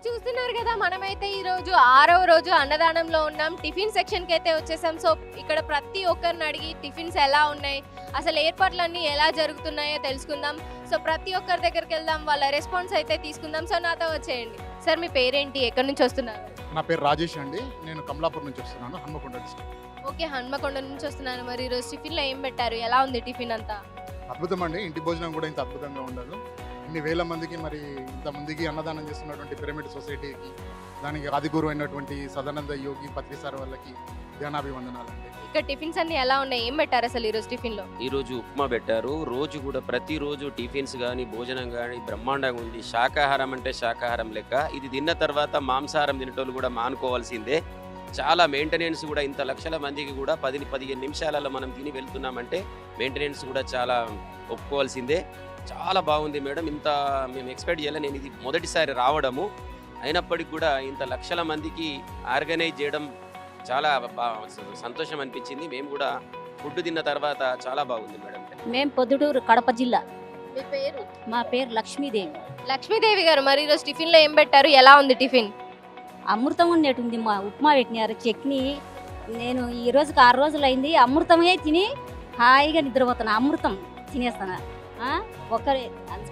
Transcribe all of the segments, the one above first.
చూస్తున్నారు కదా, మనమైతే ఈ రోజు 6వ రోజు అన్నదానంలో ఉన్నాం. టిఫిన్ సెక్షన్కి అయితే వచ్చేసాం. సో ఇక్కడ ప్రతి ఒక్కరిని అడిగి టిఫిన్స్ ఎలా ఉన్నాయి, అసలు ఏర్పాట్లన్నీ ఎలా జరుగుతున్నాయో తెలుసుకుందాం. సో ప్రతి ఒక్కరి దగ్గరికి వెళ్దాం, వాళ్ళ రెస్పాన్స్ అయితే తీసుకుందాం. సో నాతో వచ్చేయండి. సార్ మీ పేరేంటి, ఎక్కడి నుంచి వస్తున్నారు? నా పేరు రాజేష్ అండి. నేను కమలాపూర్ నుంచి వస్తున్నాను, హన్మకొండ డిస్ట్రిక్ట్. ఓకే, హన్మకొండ నుంచి వస్తున్నాను. మరి ఈరోజు టిఫిన్లో ఏం పెట్టారు, ఎలా ఉంది టిఫిన్ అంతా? అద్భుతం అండి. ఇంటి భోజనం కూడా ఇంత అద్భుతంగా ఉండదు. ఇన్ని వేల మందికి, మరి ఇంతమందికి అన్నదానం చేస్తున్నటువంటి పిరమిడ్ సొసైటీకి, దానికి ఆదిగురు అయినటువంటి సదానంద యోగి పత్రి సార్ వాళ్ళకి ధ్యానాభివందనాలు అండి. ఇక్కడ టిఫిన్స్ అన్ని ఎలా ఉన్నాయి, ఏం పెట్టారు అసలు ఈరోజు టిఫిన్లో? ఈరోజు ఉప్మా పెట్టారు. రోజు కూడా ప్రతిరోజు టిఫిన్స్ కానీ భోజనం కానీ బ్రహ్మాండంగా ఉంది. శాకాహారం అంటే శాకాహారం లెక్క. ఇది తిన్న తర్వాత మాంసాహారం తినేటోళ్ళు కూడా మానుకోవాల్సిందే. చాలా మెయింటెనెన్స్ కూడా, ఇంత లక్షల మందికి కూడా 10-15 నిమిషాలలో మనం తిని వెళ్తున్నామంటే మెయింటెనెన్స్ కూడా చాలా ఒప్పుకోవాల్సిందే. చాలా బాగుంది మేడం. ఇంత మేము ఎక్స్పెక్ట్ చేయలే. నేను ఇది మొదటిసారి రావడము, అయినప్పటికీ కూడా ఇంత లక్షల మందికి ఆర్గనైజ్ చేయడం చాలా సంతోషం అనిపించింది. మేము కూడా ఫుడ్ తిన్న తర్వాత చాలా బాగుంది మేడం. మేము పొద్దుటూరు కడప జిల్లా. మీ పేరు? మా పేరు లక్ష్మీదేవి. లక్ష్మీదేవి గారు, మరి ఈరోజు టిఫిన్లో ఏం పెట్టారు, ఎలా ఉంది టిఫిన్? అమృతం ఉన్నట్టుంది. మా ఉప్మా పెట్టినారు, చట్నీ. నేను ఈ రోజుకి 6 రోజులు అయింది. అమృతమే తిని హాయిగా నిద్రపోతాను. అమృతం తినేస్తాను. ఒకరి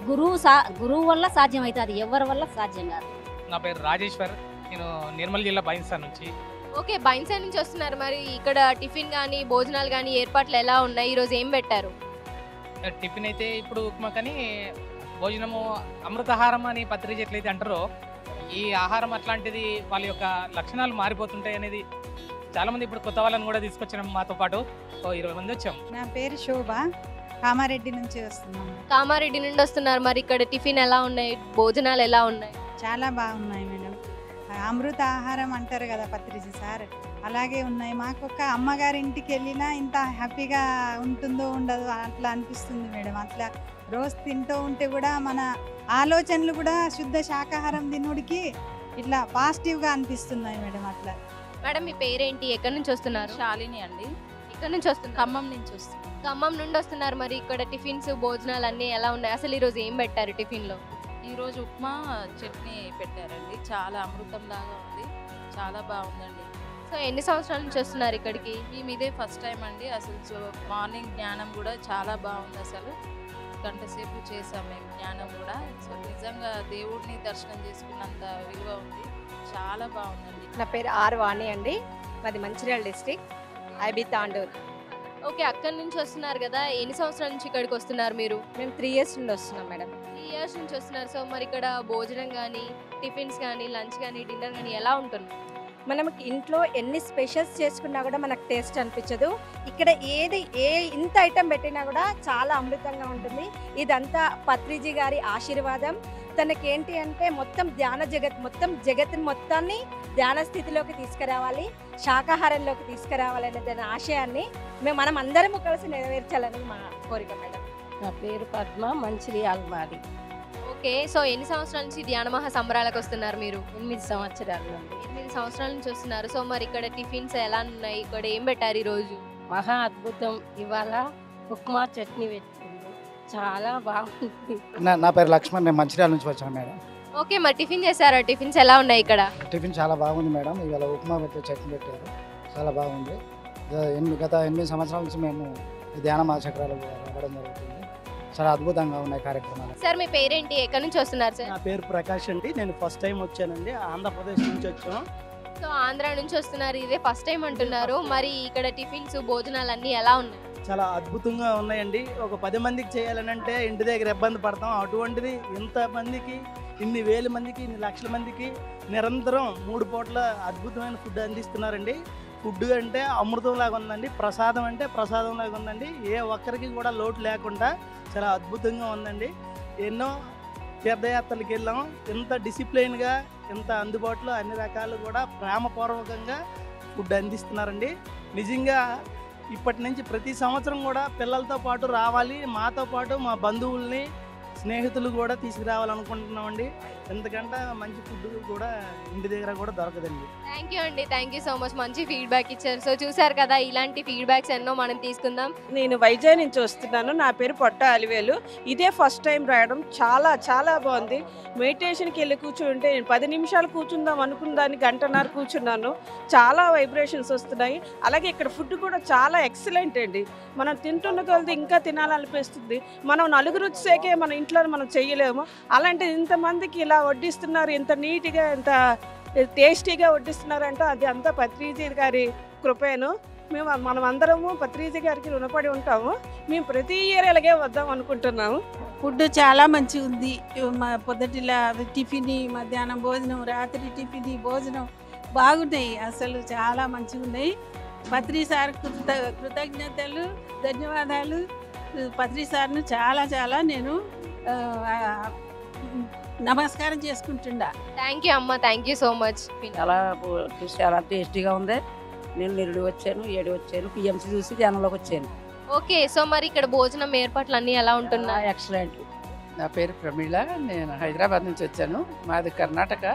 గురువు వల్ల సాధ్యం అవుతుంది, ఎవరి వల్ల సాధ్యం కాదు. నా పేరు రాజేశ్వర్. నేను నిర్మల్ జిల్లా బైన్సా నుంచి. ఓకే, బైన్సా నుంచి వస్తున్నారు. మరి ఇక్కడ టిఫిన్ కానీ భోజనాలు కానీ ఏర్పాట్లు ఎలా ఉన్నాయి, ఈరోజు ఏం పెట్టారు? టిఫిన్ అయితే ఇప్పుడు ఉప్మా, కానీ భోజనము అమృతాహారం అని పత్రిక ఎట్లయితే అంటారో, ఈ ఆహారం అట్లాంటిది. వాళ్ళ యొక్క లక్షణాలు మారిపోతుంటాయి అనేది చాలామంది ఇప్పుడు కొత్త వాళ్ళని కూడా తీసుకొచ్చినాం మాతో పాటు. 20 మంది వచ్చాం. నా పేరు శోభ, కామారెడ్డి నుంచి వస్తున్నాను. కామారెడ్డి నుండి వస్తున్నారు. మరి ఇక్కడ టిఫిన్ ఎలా ఉన్నాయి, భోజనాలు ఎలా ఉన్నాయి? చాలా బాగున్నాయి మేడం. అమృత ఆహారం అంటారు కదా పత్రిజీ సార్, అలాగే ఉన్నాయి. మాకు ఒక అమ్మగారి ఇంటికి వెళ్ళినా ఇంత హ్యాపీగా ఉంటుందో ఉండదో అట్లా అనిపిస్తుంది మేడం. అట్లా రోజు తింటూ ఉంటే కూడా మన ఆలోచనలు కూడా శుద్ధ శాకాహారం తినుడికి ఇట్లా పాజిటివ్గా అనిపిస్తున్నాయి మేడం. అట్లా మేడం మీ పేరేంటి, ఎక్కడి నుంచి వస్తున్నారు? శాలిని అండి. ఇక్కడ నుంచి వస్తున్నారు? ఖమ్మం నుంచి వస్తుంది. ఖమ్మం నుండి వస్తున్నారు. మరి ఇక్కడ టిఫిన్స్ భోజనాలు అన్నీ ఎలా ఉన్నాయి, అసలు ఈరోజు ఏం పెట్టారు టిఫిన్లో? ఈరోజు ఉప్మా చట్నీ పెట్టారండి. చాలా అమృతం లాగా ఉంది, చాలా బాగుందండి. సో ఎన్ని సంవత్సరాల నుంచి వస్తున్నారు ఇక్కడికి? మేము ఇదే ఫస్ట్ టైం అండి. అసలు మార్నింగ్ జ్ఞానం కూడా చాలా బాగుంది. అసలు గంట సేపు చేసాం మేము జ్ఞానం కూడా. సో నిజంగా దేవుడిని దర్శనం చేసుకున్నంత విలువ ఉంది. చాలా బాగుందండి. నా పేరు ఆర్ వాణి అండి, మాది Mancherial district, IB Tandur. Okay, అక్కడి నుంచి వస్తున్నారు కదా, ఎన్ని సంవత్సరాల నుంచి ఇక్కడికి వస్తున్నారు మీరు? మేము 3 years నుండి వస్తున్నాం మేడం. 3 years నుంచి వస్తున్నారు. సో మరి ఇక్కడ భోజనం కానీ, టిఫిన్స్ కానీ, లంచ్ కానీ, డిన్నర్ కానీ ఎలా ఉంటుంది? మనం ఇంట్లో ఎన్ని స్పెషల్స్ చేసుకున్నా కూడా మనకు టేస్ట్ అనిపించదు. ఇక్కడ ఇంత ఐటెం పెట్టినా కూడా చాలా అమృతంగా ఉంటుంది. ఇదంతా పత్రిజీ గారి ఆశీర్వాదం. తనకేంటి అంటే మొత్తం జగత్తుని మొత్తాన్ని ధ్యాన స్థితిలోకి తీసుకురావాలి, శాకాహారంలోకి తీసుకురావాలనే దాని ఆశయాన్ని మనం అందరము కలిసి నెరవేర్చాలని మా కోరిక మేడం. నా పేరు పద్మ, మంచిర్యాల మాది. ఓకే, సో ఎన్ని సంవత్సరాల నుంచి ధ్యాన మహా సంబరాలకు వస్తున్నారు మీరు? 8 సంవత్సరాల నుండి. 8 సంవత్సరాల నుంచి వస్తున్నారు. సో మరి ఇక్కడ టిఫిన్స్ ఎలా ఉన్నాయి, ఇక్కడ ఏం పెట్టారు ఈరోజు? మహా అద్భుతం. ఇవాళ ఉప్మా చట్నీ పెట్టింది, చాలా బాగుంది. నా పేరు లక్ష్మణ్, నేను మంచిర్యాల నుంచి వచ్చాను మేడం. ఓకే, మరి టిఫిన్ చేశారా? టిఫిన్స్ ఎలా ఉన్నాయి ఇక్కడ? టిఫిన్ చాలా బాగుంది మేడం. ఇవాళ ఉప్మా పెట్టి చట్నీ పెట్టారు, చాలా బాగుంది. గత 8 సంవత్సరాల నుంచి మేము ధ్యాన మహాచక్రాలు రావడం జరుగుతుంది. చాలా అద్భుతంగా ఉన్నాయి కార్యక్రమాలు. సార్ మీ పేరేంటి, ఎక్కడి నుంచి వస్తున్నారు సార్? నా పేరు ప్రకాష్ అండి, నేను ఫస్ట్ టైం వచ్చానండి. ఆంధ్రప్రదేశ్ నుంచి వచ్చాము. సో ఆంధ్ర నుంచి వస్తున్నారు, ఇదే ఫస్ట్ టైం అంటున్నారు. మరి ఇక్కడ టిఫిన్స్ భోజనాలు అన్నీ ఎలా ఉన్నాయి? చాలా అద్భుతంగా ఉన్నాయండి. ఒక 10 మందికి చేయాలనంటే ఇంటి దగ్గర ఇబ్బంది పడతాం. అటువంటిది ఇంతమందికి, ఇన్ని వేల మందికి, ఇన్ని లక్షల మందికి నిరంతరం 3 పూట్ల అద్భుతమైన ఫుడ్ అందిస్తున్నారండి. ఫుడ్ అంటే అమృతం లాగా ఉందండి, ప్రసాదం అంటే ప్రసాదం లాగా ఉందండి. ఏ ఒక్కరికి కూడా లోటు లేకుండా చాలా అద్భుతంగా ఉందండి. ఎన్నో తీర్థయాత్రలకు వెళ్ళాం, ఇంత డిసిప్లైన్గా, ఇంత అందుబాటులో అన్ని రకాలు కూడా ప్రేమపూర్వకంగా ఫుడ్ అందిస్తున్నారండి. నిజంగా ఇప్పటి నుంచి ప్రతి సంవత్సరం కూడా పిల్లలతో పాటు రావాలి, మాతో పాటు మా బంధువుల్ని స్నేహితులు కూడా తీసుకురావాలనుకుంటున్నామండి. ఎందుకంటే మంచి ఫుడ్ కూడా ఇంటి దగ్గర కూడా దొరకదండి. థ్యాంక్ యూ అండి, థ్యాంక్ యూ సో మచ్. మంచి ఫీడ్బ్యాక్ ఇచ్చారు. సో చూసారు కదా, ఇలాంటి ఫీడ్బ్యాక్స్ ఎన్నో మనం తీసుకుందాం. నేను వైజాగ్ నుంచి వస్తున్నాను. నా పేరు పొట్ట అలివేలు. ఇదే ఫస్ట్ టైం రావడం. చాలా చాలా బాగుంది. మెడిటేషన్కి వెళ్ళి కూర్చుంటే 10 నిమిషాలు కూర్చుందాం అనుకున్న దాన్ని గంటన్నర కూర్చున్నాను. చాలా వైబ్రేషన్స్ వస్తున్నాయి. అలాగే ఇక్కడ ఫుడ్ కూడా చాలా ఎక్సలెంట్ అండి. మనం తింటున్న కొలది ఇంకా తినాలనిపిస్తుంది. మనం నలుగురు వచ్చేకే మన ఇంట్లో మనం చేయలేము. అలాంటి ఇంతమందికి ఇలా వడ్డిస్తున్నారు, ఇంత నీట్గా ఇంత టేస్టీగా వడ్డిస్తున్నారంటే అది అంతా పత్రిజీ గారి కృపేను. మనం అందరము పత్రిజీ గారికి రుణపడి ఉంటాము. మేము ప్రతి ఇయర్ ఇలాగే వద్దాం అనుకుంటున్నాము. ఫుడ్ చాలా మంచిగా ఉంది. పొద్దుటిలా టిఫిన్, మధ్యాహ్నం భోజనం, రాత్రి టిఫిన్, భోజనం బాగున్నాయి. అసలు చాలా మంచిగా ఉన్నాయి. పత్రి సార్ కృతజ్ఞతలు, ధన్యవాదాలు. పత్రి సార్ను చాలా చాలా నేను నమస్కారం చేసుకుంటుండా. థ్యాంక్ యూ అమ్మ, థ్యాంక్ యూ సో మచ్. చాలా టేస్టీగా ఉంది. నేను నిరుడు వచ్చాను, 7 వచ్చాను, పిఎంసీ చూసి జనంలోకి వచ్చాను. ఓకే, సో మరి ఇక్కడ భోజనం ఏర్పాట్లు అన్నీ ఎలా ఉంటున్నాయి? ఎక్సలెంట్. నా పేరు ప్రమీళ. నేను హైదరాబాద్ నుంచి వచ్చాను. మాది కర్ణాటక.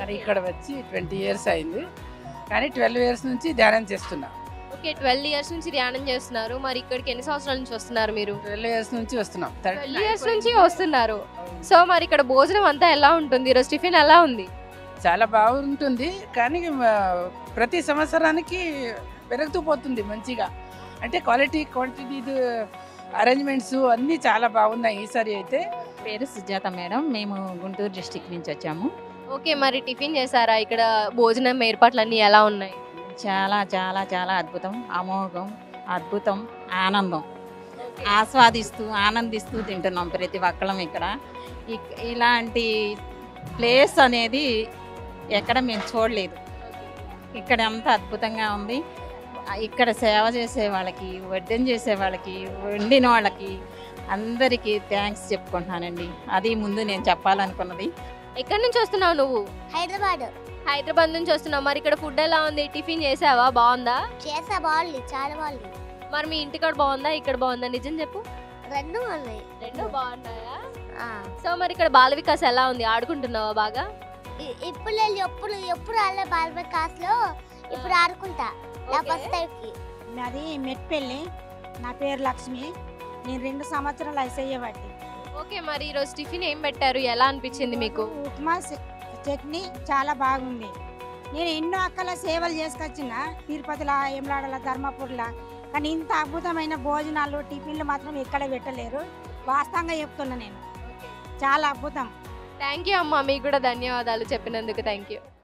కానీ ఇక్కడ వచ్చి 20 ఇయర్స్ అయింది. కానీ 12 ఇయర్స్ నుంచి ధ్యానం చేస్తున్నా. ఓకే, 12 ఇయర్స్ నుంచి ధ్యానం చేస్తున్నారు. మరి ఇక్కడికి ఎన్ని సంవత్సరాల నుంచి వస్తున్నారు మీరు? 12 ఇయర్స్ నుంచి వస్తున్నాం. 12 ఇయర్స్ నుంచి వస్తున్నారు. సో మరి ఇక్కడ భోజనం అంతా ఎలా ఉంటుంది? ఈరోజు టిఫిన్ ఎలా ఉంది? చాలా బాగుంటుంది. కానీ ప్రతి సంవత్సరానికి పెరుగుతూ పోతుంది మంచిగా. అంటే క్వాలిటీ, క్వాంటిటీ, అరేంజ్మెంట్స్ అన్నీ చాలా బాగున్నాయి ఈసారి అయితే. పేరు సుజాత మేడం. మేము గుంటూరు డిస్టిక్ నుంచి వచ్చాము. ఓకే, మరి టిఫిన్ చేశారా? ఇక్కడ భోజనం ఏర్పాట్లు అన్నీ ఎలా ఉన్నాయి? చాలా చాలా చాలా అద్భుతం, అమోఘం, అద్భుతం, ఆనందం. ఆస్వాదిస్తూ ఆనందిస్తూ తింటున్నాం ప్రతి ఒక్కళ్ళం ఇక్కడ. ఇలాంటి ప్లేస్ అనేది ఎక్కడ మేము చూడలేదు. ఇక్కడ అంతా అద్భుతంగా ఉంది. ఇక్కడ సేవ చేసే వాళ్ళకి, వడ్డం చేసే వాళ్ళకి, వండిన వాళ్ళకి అందరికీ థ్యాంక్స్ చెప్పుకుంటున్నానండి. అది ముందు నేను చెప్పాలనుకున్నది. ఎక్కడి నుంచి వస్తున్నావు నువ్వు? హైదరాబాద్. హైదరాబాద్ నుంచి వస్తున్నావు. మరి ఇక్కడ ఫుడ్ ఎలా ఉంది? టిఫిన్ చేసావా? బాగుందా? చేసా, బాగుంది, చాలా బాగుంది. మరి మీ ఇంటికాడ బాగుందా, ఇక్కడ బాగుందా? నిజం చెప్పు. రెండు బాగున్నాయి. రెండు బాగున్నాయా? సో మరి ఇక్కడ బాల వికాస్ ఎలా ఉంది? ఆడుకుంటున్నావా బాగా? ఇప్పుడు ఎప్పుడు అలా బాల వికాస్ లో ఇప్పుడు ఆడుకుంటా. నాది మెట్పల్లి. నా పేరు లక్ష్మి. నేను 2 సంవత్సరాలు ఐసయ్యబట్టి. ఓకే, మరి ఈరోజు టిఫిన్ ఏం పెట్టారు? ఎలా అనిపించింది మీకు? ఉప్మా చట్నీ చాలా బాగుంది. నేను ఎన్నో అక్కల సేవలు చేసుకొచ్చిన, తిరుపతిలో, ఎమ్లాడల, ధర్మపూర్లో. కానీ ఇంత అద్భుతమైన భోజనాలు, టిఫిన్లు మాత్రం ఎక్కడ పెట్టలేరు. వాస్తవంగా చెప్తున్నా నేను. చాలా అద్భుతం. థ్యాంక్ యూ అమ్మ, మీకు కూడా ధన్యవాదాలు చెప్పినందుకు. Thank you.